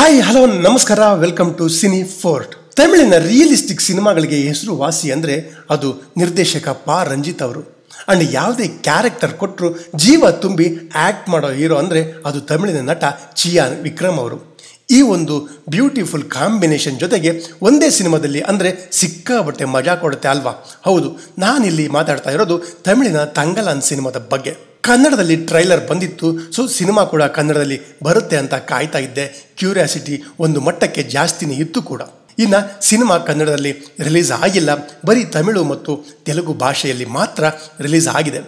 Hi hello ನಮಸ್ಕಾರ, welcome to cine fort. ತಮಿಳಿನ realistic ಸಿನಿಮಾಗಳಿಗೆ ಹೆಸರುವಾಸಿ ಅಂದರೆ ಅದು ನಿರ್ದೇಶಕ ಪಾ ರಂಜಿತ್ ಅವರು. ಅಂಡ್ ಯಾವುದೇ ಕ್ಯಾರೆಕ್ಟರ್ ಕೊಟ್ಟರು ಜೀವ ತುಂಬಿ ಆ್ಯಕ್ಟ್ ಮಾಡೋ ಹೀರೋ ಅಂದರೆ ಅದು ತಮಿಳಿನ ನಟ ಚಿಯಾನ್ ವಿಕ್ರಮ್ ಅವರು. ಈ ಒಂದು ಬ್ಯೂಟಿಫುಲ್ ಕಾಂಬಿನೇಷನ್ ಜೊತೆಗೆ ಒಂದೇ ಸಿನಿಮಾದಲ್ಲಿ ಅಂದರೆ ಸಿಕ್ಕಾಬಟ್ಟೆ ಮಜಾ ಕೊಡುತ್ತೆ ಅಲ್ವಾ? ಹೌದು, ನಾನಿಲ್ಲಿ ಮಾತಾಡ್ತಾ ಇರೋದು ತಮಿಳಿನ ತಂಗಲಾನ್ ಸಿನಿಮಾದ ಬಗ್ಗೆ. ಕನ್ನಡದಲ್ಲಿ ಟ್ರೈಲರ್ ಬಂದಿತ್ತು, ಸೊ ಸಿನಿಮಾ ಕೂಡ ಕನ್ನಡದಲ್ಲಿ ಬರುತ್ತೆ ಅಂತ ಕಾಯ್ತಾ ಇದ್ದೆ. ಕ್ಯೂರಿಯಾಸಿಟಿ ಒಂದು ಮಟ್ಟಕ್ಕೆ ಜಾಸ್ತಿನೇ ಇತ್ತು ಕೂಡ. ಇನ್ನು ಸಿನಿಮಾ ಕನ್ನಡದಲ್ಲಿ ರಿಲೀಸ್ ಆಗಿಲ್ಲ, ಬರೀ ತಮಿಳು ಮತ್ತು ತೆಲುಗು ಭಾಷೆಯಲ್ಲಿ ಮಾತ್ರ ರಿಲೀಸ್ ಆಗಿದೆ.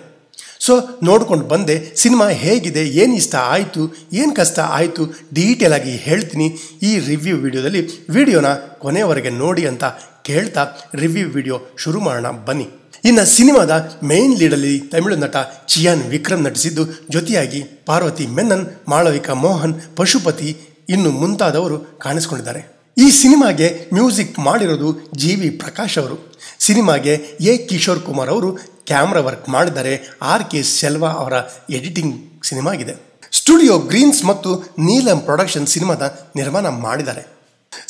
ಸೊ ನೋಡ್ಕೊಂಡು ಬಂದೆ ಸಿನಿಮಾ ಹೇಗಿದೆ, ಏನು ಇಷ್ಟ ಆಯಿತು, ಏನು ಕಷ್ಟ ಆಯಿತು, ಡೀಟೇಲ್ ಆಗಿ ಹೇಳ್ತೀನಿ ಈ ರಿವ್ಯೂ ವಿಡಿಯೋದಲ್ಲಿ. ವಿಡಿಯೋನ ಕೊನೆಯವರೆಗೆ ನೋಡಿ ಅಂತ ಕೇಳ್ತಾ ರಿವ್ಯೂ ವಿಡಿಯೋ ಶುರು ಮಾಡೋಣ ಬನ್ನಿ. ಇನ್ನು ಸಿನಿಮಾದ ಮೇನ್ ಲೀಡಲ್ಲಿ ತಮಿಳು ನಟ ಚಿಯಾನ್ ವಿಕ್ರಮ್ ನಟಿಸಿದ್ದು, ಜೊತೆಯಾಗಿ ಪಾರ್ವತಿ ಮೆನನ್, ಮಾಳವಿಕಾ ಮೋಹನ್, ಪಶುಪತಿ ಇನ್ನು ಮುಂತಾದವರು ಕಾಣಿಸ್ಕೊಂಡಿದ್ದಾರೆ. ಈ ಸಿನಿಮಾಗೆ ಮ್ಯೂಸಿಕ್ ಮಾಡಿರೋದು ಜಿ.ವಿ. ಪ್ರಕಾಶ್ ಅವರು. ಸಿನಿಮಾಗೆ ಎ ಕಿಶೋರ್ ಕುಮಾರ್ ಅವರು ಕ್ಯಾಮ್ರಾ ವರ್ಕ್ ಮಾಡಿದ್ದಾರೆ. ಆರ್.ಕೆ. ಸೆಲ್ವಾ ಅವರ ಎಡಿಟಿಂಗ್ ಸಿನಿಮಾ ಆಗಿದೆ. ಸ್ಟುಡಿಯೋ ಗ್ರೀನ್ಸ್ ಮತ್ತು ನೀಲಂ ಪ್ರೊಡಕ್ಷನ್ ಸಿನಿಮಾದ ನಿರ್ಮಾಣ ಮಾಡಿದ್ದಾರೆ.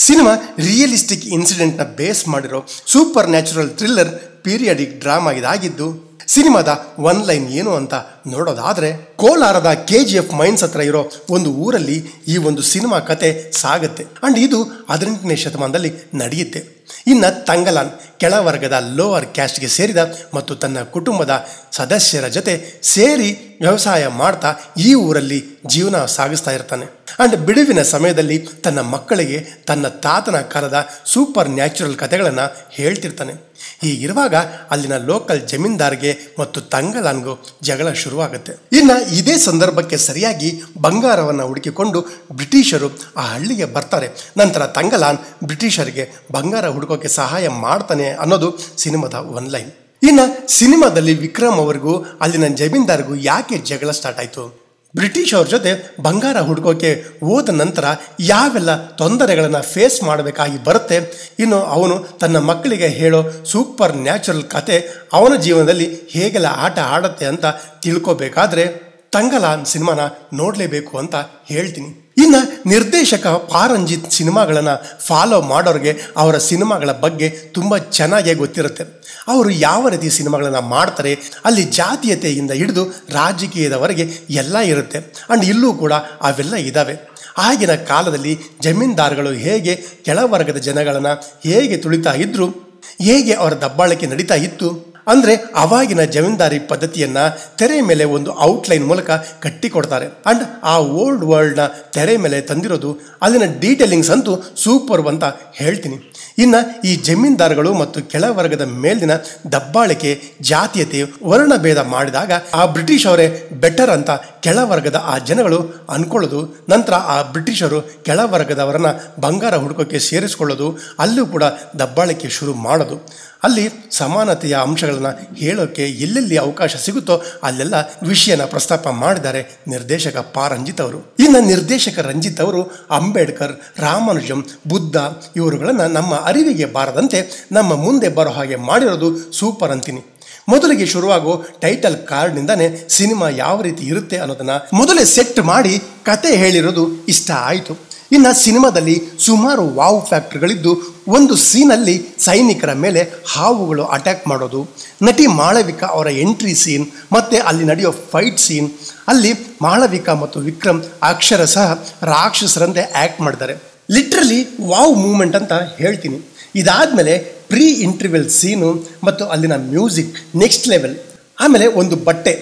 ಸಿನಿಮಾ ರಿಯಲಿಸ್ಟಿಕ್ ಇನ್ಸಿಡೆಂಟ್ನ ಬೇಸ್ ಮಾಡಿರೋ super natural thriller periodic drama ಇದಾಗಿದ್ದು, ಸಿನಿಮಾದ ಒನ್ ಲೈನ್ ಏನು ಅಂತ ನೋಡೋದಾದರೆ, ಕೋಲಾರದ KGF ಮೈನ್ಸ್ ಹತ್ರ ಇರೋ ಒಂದು ಊರಲ್ಲಿ ಈ ಒಂದು ಸಿನಿಮಾ ಕತೆ ಸಾಗುತ್ತೆ. ಅಂಡ್ ಇದು 18ನೇ ಶತಮಾನದಲ್ಲಿ ನಡೆಯುತ್ತೆ. ಇನ್ನು ತಂಗಲಾನ್ ಕೆಳವರ್ಗದ ಲೋವರ್ ಕ್ಯಾಸ್ಟ್ಗೆ ಸೇರಿದ ಮತ್ತು ತನ್ನ ಕುಟುಂಬದ ಸದಸ್ಯರ ಜೊತೆ ಸೇರಿ ವ್ಯವಸಾಯ ಮಾಡ್ತಾ ಈ ಊರಲ್ಲಿ ಜೀವನ ಸಾಗಿಸ್ತಾ ಇರ್ತಾನೆ. ಅಂಡ್ ಬಿಡುವಿನ ಸಮಯದಲ್ಲಿ ತನ್ನ ಮಕ್ಕಳಿಗೆ ತನ್ನ ತಾತನ ಕಾಲದ ಸೂಪರ್ ನ್ಯಾಚುರಲ್ ಕಥೆಗಳನ್ನು ಹೇಳ್ತಿರ್ತಾನೆ. ಹೀಗಿರುವಾಗ ಅಲ್ಲಿನ ಲೋಕಲ್ ಜಮೀನ್ದಾರ್ಗೆ ಮತ್ತು ತಂಗಲಾನ್ಗೂ ಜಗಳ ಶುರುವಾಗುತ್ತೆ. ಇನ್ನು ಇದೇ ಸಂದರ್ಭಕ್ಕೆ ಸರಿಯಾಗಿ ಬಂಗಾರವನ್ನು ಹುಡುಕಿಕೊಂಡು ಬ್ರಿಟಿಷರು ಆ ಹಳ್ಳಿಗೆ ಬರ್ತಾರೆ. ನಂತರ ತಂಗಲಾನ್ ಬ್ರಿಟಿಷರಿಗೆ ಬಂಗಾರ ಹುಡುಕೋಕೆ ಸಹಾಯ ಮಾಡ್ತಾನೆ ಅನ್ನೋದು ಸಿನಿಮಾದ ಒನ್ ಲೈನ್. ಇನ್ನು ಸಿನಿಮಾದಲ್ಲಿ ವಿಕ್ರಮ್ ಅವರಿಗೂ ಅಲ್ಲಿನ ಜಮೀನ್ದಾರ್ಗೂ ಯಾಕೆ ಜಗಳ ಸ್ಟಾರ್ಟ್ ಆಯಿತು, ಬ್ರಿಟಿಷ್ ಅವ್ರ ಜೊತೆ ಬಂಗಾರ ಹುಡುಕೋಕೆ ಹೋದ ನಂತರ ಯಾವೆಲ್ಲ ತೊಂದರೆಗಳನ್ನು ಫೇಸ್ ಮಾಡಬೇಕಾಗಿ ಬರುತ್ತೆ, ಇನ್ನು ಅವನು ತನ್ನ ಮಕ್ಕಳಿಗೆ ಹೇಳೋ ಸೂಪರ್ ನ್ಯಾಚುರಲ್ ಕತೆ ಅವನ ಜೀವನದಲ್ಲಿ ಹೇಗೆಲ್ಲ ಆಟ ಆಡುತ್ತೆ ಅಂತ ತಿಳ್ಕೊಬೇಕಾದ್ರೆ ತಂಗಲಾನ್ ಸಿನಿಮಾನ ನೋಡಲೇಬೇಕು ಅಂತ ಹೇಳ್ತೀನಿ. ಇನ್ನು ನಿರ್ದೇಶಕ ಪಾ ರಂಜಿತ್ ಸಿನಿಮಾಗಳನ್ನು ಫಾಲೋ ಮಾಡೋರಿಗೆ ಅವರ ಸಿನಿಮಾಗಳ ಬಗ್ಗೆ ತುಂಬ ಚೆನ್ನಾಗೇ ಗೊತ್ತಿರುತ್ತೆ. ಅವರು ಯಾವ ರೀತಿ ಸಿನಿಮಾಗಳನ್ನು ಮಾಡ್ತಾರೆ, ಅಲ್ಲಿ ಜಾತೀಯತೆಯಿಂದ ಹಿಡಿದು ರಾಜಕೀಯದವರೆಗೆ ಎಲ್ಲ ಇರುತ್ತೆ. ಅಂಡ್ ಇಲ್ಲೂ ಕೂಡ ಅವೆಲ್ಲ ಇದ್ದಾವೆ. ಆಗಿನ ಕಾಲದಲ್ಲಿ ಜಮೀನ್ದಾರ್ಗಳು ಹೇಗೆ ಕೆಳವರ್ಗದ ಜನಗಳನ್ನು ಹೇಗೆ ತುಳಿತಾ ಇದ್ರು, ಹೇಗೆ ಅವರ ದಬ್ಬಾಳಿಕೆ ನಡೀತಾ ಇತ್ತು ಅಂದರೆ ಅವಾಗಿನ ಜಮೀನ್ದಾರಿ ಪದ್ಧತಿಯನ್ನು ತೆರೆ ಮೇಲೆ ಒಂದು ಔಟ್ಲೈನ್ ಮೂಲಕ ಕಟ್ಟಿಕೊಡ್ತಾರೆ. ಅಂಡ್ ಆ ಓಲ್ಡ್ ವರ್ಲ್ಡ್ನ ತೆರೆ ಮೇಲೆ ತಂದಿರೋದು, ಅಲ್ಲಿನ ಡೀಟೇಲಿಂಗ್ಸ್ ಅಂತೂ ಸೂಪರ್ ಅಂತ ಹೇಳ್ತೀನಿ. ಇನ್ನು ಈ ಜಮೀನ್ದಾರ್ಗಳು ಮತ್ತು ಕೆಳವರ್ಗದ ಮೇಲಿನ ದಬ್ಬಾಳಿಕೆ, ಜಾತೀಯತೆ, ವರ್ಣಭೇದ ಮಾಡಿದಾಗ ಆ ಬ್ರಿಟಿಷ್ ಅವರೇ ಬೆಟರ್ ಅಂತ ಕೆಳವರ್ಗದ ಆ ಜನಗಳು ಅಂದ್ಕೊಳ್ಳೋದು. ನಂತರ ಆ ಬ್ರಿಟಿಷರು ಕೆಳವರ್ಗದವರನ್ನ ಬಂಗಾರ ಹುಡುಕೋಕೆ ಸೇರಿಸ್ಕೊಳ್ಳೋದು, ಅಲ್ಲೂ ಕೂಡ ದಬ್ಬಾಳಿಕೆ ಶುರು ಮಾಡೋದು. ಅಲ್ಲಿ ಸಮಾನತೆಯ ಅಂಶಗಳನ್ನು ಹೇಳೋಕ್ಕೆ ಎಲ್ಲೆಲ್ಲಿ ಅವಕಾಶ ಸಿಗುತ್ತೋ ಅಲ್ಲೆಲ್ಲ ವಿಷಯನ ಪ್ರಸ್ತಾಪ ಮಾಡಿದ್ದಾರೆ ನಿರ್ದೇಶಕ ಪಾ ರಂಜಿತ್ ಅವರು. ಇನ್ನು ನಿರ್ದೇಶಕ ರಂಜಿತ್ ಅವರು ಅಂಬೇಡ್ಕರ್, ರಾಮಾನುಜಂ, ಬುದ್ಧ ಇವರುಗಳನ್ನು ನಮ್ಮ ಅರಿವಿಗೆ ಬಾರದಂತೆ ನಮ್ಮ ಮುಂದೆ ಬರೋ ಹಾಗೆ ಮಾಡಿರೋದು ಸೂಪರ್ ಅಂತೀನಿ. ಮೊದಲಿಗೆ ಶುರುವಾಗೋ ಟೈಟಲ್ ಕಾರ್ಡ್ನಿಂದಾನೇ ಸಿನಿಮಾ ಯಾವ ರೀತಿ ಇರುತ್ತೆ ಅನ್ನೋದನ್ನ ಮೊದಲೇ ಸೆಟ್ ಮಾಡಿ ಕತೆ ಹೇಳಿರೋದು ಇಷ್ಟ ಆಯಿತು. ಇನ್ನು ಸಿನಿಮಾದಲ್ಲಿ ಸುಮಾರು ವಾವ್ ಫ್ಯಾಕ್ಟರ್ಗಳಿದ್ದು, ಒಂದು ಸೀನಲ್ಲಿ ಸೈನಿಕರ ಮೇಲೆ ಹಾವುಗಳು ಅಟ್ಯಾಕ್ ಮಾಡೋದು, ನಟಿ ಮಾಳವಿಕಾ ಅವರ ಎಂಟ್ರಿ ಸೀನ್ ಮತ್ತು ಅಲ್ಲಿ ನಡೆಯೋ ಫೈಟ್ ಸೀನ್, ಅಲ್ಲಿ ಮಾಳವಿಕಾ ಮತ್ತು ವಿಕ್ರಮ್ ಅಕ್ಷರಶಃ ರಾಕ್ಷಸರಂತೆ ಆ್ಯಕ್ಟ್ ಮಾಡಿದ್ದಾರೆ. ಲಿಟ್ರಲಿ ವಾವ್ ಮೂಮೆಂಟ್ ಅಂತ ಹೇಳ್ತೀನಿ. ಇದಾದಮೇಲೆ ಪ್ರೀ ಇಂಟರ್ವೆಲ್ ಸೀನು ಮತ್ತು ಅಲ್ಲಿನ ಮ್ಯೂಸಿಕ್ ನೆಕ್ಸ್ಟ್ ಲೆವೆಲ್. ಆಮೇಲೆ ಒಂದು ಬಟ್ಟೆ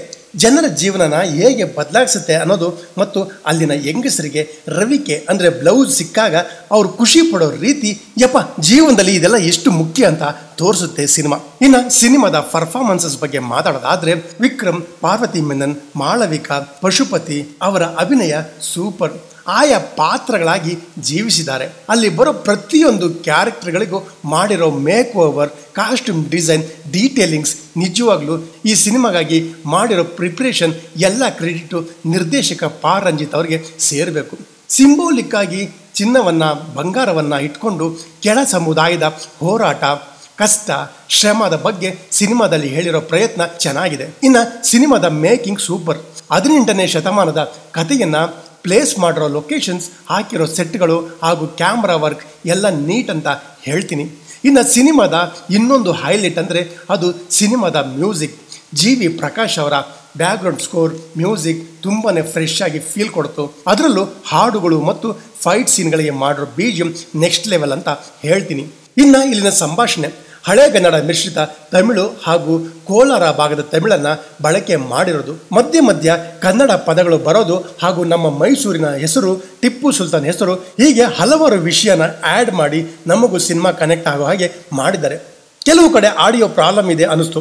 ಜನರ ಜೀವನನ ಹೇಗೆ ಬದಲಾಯಿಸುತ್ತೆ ಅನ್ನೋದು ಮತ್ತು ಅಲ್ಲಿನ ಹೆಂಗಸರಿಗೆ ರವಿಕೆ ಅಂದರೆ ಬ್ಲೌಸ್ ಸಿಕ್ಕಾಗ ಅವರು ಖುಷಿ ಪಡೋ ರೀತಿ, ಯಪ್ಪ ಜೀವನದಲ್ಲಿ ಇದೆಲ್ಲ ಎಷ್ಟು ಮುಖ್ಯ ಅಂತ ತೋರಿಸುತ್ತೆ ಸಿನಿಮಾ. ಇನ್ನು ಸಿನಿಮಾದ ಪರ್ಫಾರ್ಮೆನ್ಸಸ್ ಬಗ್ಗೆ ಮಾತಾಡೋದಾದರೆ, ವಿಕ್ರಮ್, ಪಾರ್ವತಿ ಮೆನನ್, ಮಾಳವಿಕಾ, ಪಶುಪತಿ ಅವರ ಅಭಿನಯ ಸೂಪರ್. ಆಯಾ ಪಾತ್ರಗಳಾಗಿ ಜೀವಿಸಿದ್ದಾರೆ. ಅಲ್ಲಿ ಬರೋ ಪ್ರತಿಯೊಂದು ಕ್ಯಾರೆಕ್ಟರ್ಗಳಿಗೂ ಮಾಡಿರೋ make over, costume design, detailings ನಿಜವಾಗ್ಲೂ ಈ ಸಿನಿಮಾಗಾಗಿ ಮಾಡಿರೋ ಪ್ರಿಪ್ರೇಷನ್ ಎಲ್ಲ ಕ್ರೆಡಿಟು ನಿರ್ದೇಶಕ ಪಾ ರಂಜಿತ್ ಅವರಿಗೆ ಸೇರಬೇಕು. ಸಿಂಬೋಲಿಕ್ ಆಗಿ ಚಿನ್ನವನ್ನು, ಬಂಗಾರವನ್ನು ಇಟ್ಕೊಂಡು ಕೆಳ ಸಮುದಾಯದ ಹೋರಾಟ, ಕಷ್ಟ, ಶ್ರಮದ ಬಗ್ಗೆ ಸಿನಿಮಾದಲ್ಲಿ ಹೇಳಿರೋ ಪ್ರಯತ್ನ ಚೆನ್ನಾಗಿದೆ. ಇನ್ನು ಸಿನಿಮಾದ ಮೇಕಿಂಗ್ ಸೂಪರ್. 18ನೇ ಶತಮಾನದ ಕಥೆಯನ್ನು ಪ್ಲೇಸ್ ಮಾಡಿರೋ ಲೊಕೇಶನ್ಸ್, ಹಾಕಿರೋ ಸೆಟ್ಗಳು ಹಾಗೂ ಕ್ಯಾಮ್ರಾ ವರ್ಕ್ ಎಲ್ಲ ನೀಟ್ ಅಂತ ಹೇಳ್ತೀನಿ. ಇನ್ನು ಸಿನಿಮಾದ ಇನ್ನೊಂದು ಹೈಲೈಟ್ ಅಂದರೆ ಅದು ಸಿನಿಮಾದ ಮ್ಯೂಸಿಕ್. ಜಿ.ವಿ. ಪ್ರಕಾಶ್ ಅವರ ಬ್ಯಾಕ್ಗ್ರೌಂಡ್ ಸ್ಕೋರ್, ಮ್ಯೂಸಿಕ್ ತುಂಬಾ ಫ್ರೆಶ್ ಆಗಿ ಫೀಲ್ ಕೊಡ್ತು. ಅದರಲ್ಲೂ ಹಾಡುಗಳು ಮತ್ತು ಫೈಟ್ ಸೀನ್ಗಳಿಗೆ ಮಾಡಿರೋ BGM ನೆಕ್ಸ್ಟ್ ಲೆವೆಲ್ ಅಂತ ಹೇಳ್ತೀನಿ. ಇನ್ನು ಇಲ್ಲಿನ ಸಂಭಾಷಣೆ ಹಳೆಗನ್ನಡ ಮಿಶ್ರಿತ ತಮಿಳು ಹಾಗೂ ಕೋಲಾರ ಭಾಗದ ತಮಿಳನ್ನು ಬಳಕೆ ಮಾಡಿರೋದು. ಮಧ್ಯ ಮಧ್ಯ ಕನ್ನಡ ಪದಗಳು ಬರೋದು ಹಾಗೂ ನಮ್ಮ ಮೈಸೂರಿನ ಹೆಸರು, ಟಿಪ್ಪು ಸುಲ್ತಾನ್ ಹೆಸರು, ಹೀಗೆ ಹಲವಾರು ವಿಷಯನ ಆ್ಯಡ್ ಮಾಡಿ ನಮಗೂ ಸಿನಿಮಾ ಕನೆಕ್ಟ್ ಆಗೋ ಹಾಗೆ ಮಾಡಿದ್ದಾರೆ. ಕೆಲವು ಕಡೆ ಆಡಿಯೋ ಪ್ರಾಬ್ಲಮ್ ಇದೆ ಅನ್ನಿಸ್ತು,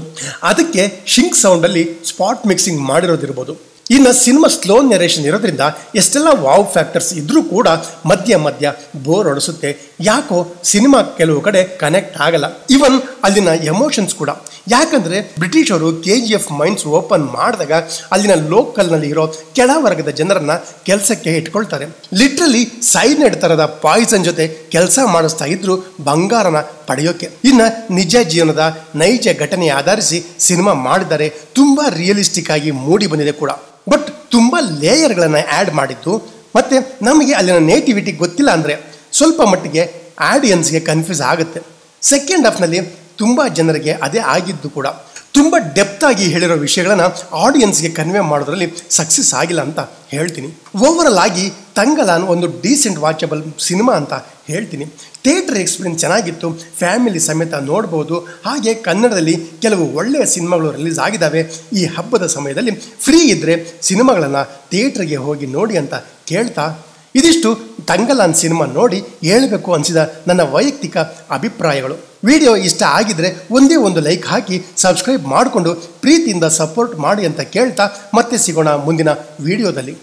ಅದಕ್ಕೆ ಶಿಂಕ್ ಸೌಂಡಲ್ಲಿ ಸ್ಪಾಟ್ ಮಿಕ್ಸಿಂಗ್ ಮಾಡಿರೋದಿರ್ಬೋದು. ಇನ್ನು ಸಿನಿಮಾ ಸ್ಲೋ ನೆರೇಷನ್ ಇರೋದ್ರಿಂದ ಎಷ್ಟೆಲ್ಲ ವಾವ್ ಫ್ಯಾಕ್ಟರ್ಸ್ ಇದ್ರೂ ಕೂಡ ಮಧ್ಯ ಮಧ್ಯ ಬೋರ್ ಹೊಡಿಸುತ್ತೆ. ಯಾಕೋ ಸಿನಿಮಾ ಕೆಲವು ಕಡೆ ಕನೆಕ್ಟ್ ಆಗಲ್ಲ. ಇವನ್ ಅಲ್ಲಿನ ಎಮೋಷನ್ಸ್ ಕೂಡ. ಯಾಕಂದರೆ ಬ್ರಿಟಿಷರು KGF ಮೈನ್ಸ್ ಓಪನ್ ಮಾಡಿದಾಗ ಅಲ್ಲಿನ ಲೋಕಲ್ನಲ್ಲಿ ಇರೋ ಕೆಳವರ್ಗದ ಜನರನ್ನ ಕೆಲಸಕ್ಕೆ ಇಟ್ಕೊಳ್ತಾರೆ. ಲಿಟ್ರಲಿ ಸೈನೈಡ್ ಥರದ ಪಾಯ್ಸನ್ ಜೊತೆ ಕೆಲಸ ಮಾಡಿಸ್ತಾ ಇದ್ರು ಬಂಗಾರನ ಪಡೆಯೋಕೆ. ಇನ್ನು ನಿಜ ಜೀವನದ ನೈಜ ಘಟನೆ ಆಧರಿಸಿ ಸಿನಿಮಾ ಮಾಡಿದ್ದಾರೆ. ತುಂಬ ರಿಯಲಿಸ್ಟಿಕ್ ಆಗಿ ಮೂಡಿ ಬಂದಿದೆ ಕೂಡ. ಬಟ್ ತುಂಬ ಲೇಯರ್ಗಳನ್ನು ಆ್ಯಡ್ ಮಾಡಿದ್ದು ಮತ್ತು ನಮಗೆ ಅಲ್ಲಿನ ನೇಟಿವಿಟಿ ಗೊತ್ತಿಲ್ಲ ಅಂದರೆ ಸ್ವಲ್ಪ ಮಟ್ಟಿಗೆ ಆಡಿಯನ್ಸ್ಗೆ ಕನ್ಫ್ಯೂಸ್ ಆಗುತ್ತೆ. ಸೆಕೆಂಡ್ ಹಾಫ್ನಲ್ಲಿ ತುಂಬ ಜನರಿಗೆ ಅದೇ ಆಗಿದ್ದು ಕೂಡ. ತುಂಬ ಡೆಪ್ತ್ ಆಗಿ ಹೇಳಿರೋ ವಿಷಯಗಳನ್ನು ಆಡಿಯನ್ಸ್ಗೆ ಕನ್ವೆ ಮಾಡೋದ್ರಲ್ಲಿ ಸಕ್ಸಸ್ ಆಗಿಲ್ಲ ಅಂತ ಹೇಳ್ತೀನಿ. ಓವರಲ್ ಆಗಿ ತಂಗಲಾನ್ ಒಂದು ಡೀಸೆಂಟ್ ವಾಚಬಲ್ ಸಿನಿಮಾ ಅಂತ ಹೇಳ್ತೀನಿ. ಥಿಯೇಟರ್ ಎಕ್ಸ್ಪೀರಿಯನ್ಸ್ ಚೆನ್ನಾಗಿತ್ತು, ಫ್ಯಾಮಿಲಿ ಸಮೇತ ನೋಡ್ಬೋದು. ಹಾಗೆ ಕನ್ನಡದಲ್ಲಿ ಕೆಲವು ಒಳ್ಳೆಯ ಸಿನಿಮಾಗಳು ರಿಲೀಸ್ ಆಗಿದ್ದಾವೆ. ಈ ಹಬ್ಬದ ಸಮಯದಲ್ಲಿ ಫ್ರೀ ಇದ್ದರೆ ಸಿನಿಮಾಗಳನ್ನು ಥಿಯೇಟ್ರಿಗೆ ಹೋಗಿ ನೋಡಿ ಅಂತ ಕೇಳ್ತಾ, ಇದಿಷ್ಟು ತಂಗಲಾನ್ ಸಿನಿಮಾ ನೋಡಿ ಹೇಳಬೇಕು ಅನಿಸಿದ ನನ್ನ ವೈಯಕ್ತಿಕ ಅಭಿಪ್ರಾಯಗಳು. ವಿಡಿಯೋ ಇಷ್ಟ ಆಗಿದ್ರೆ ಒಂದೇ ಒಂದು ಲೈಕ್ ಹಾಕಿ ಸಬ್ಸ್ಕ್ರೈಬ್ ಮಾಡಿಕೊಂಡು ಪ್ರೀತಿಯಿಂದ ಸಪೋರ್ಟ್ ಮಾಡಿ ಅಂತ ಕೇಳ್ತಾ ಮತ್ತೆ ಸಿಗೋಣ ಮುಂದಿನ ವಿಡಿಯೋದಲ್ಲಿ.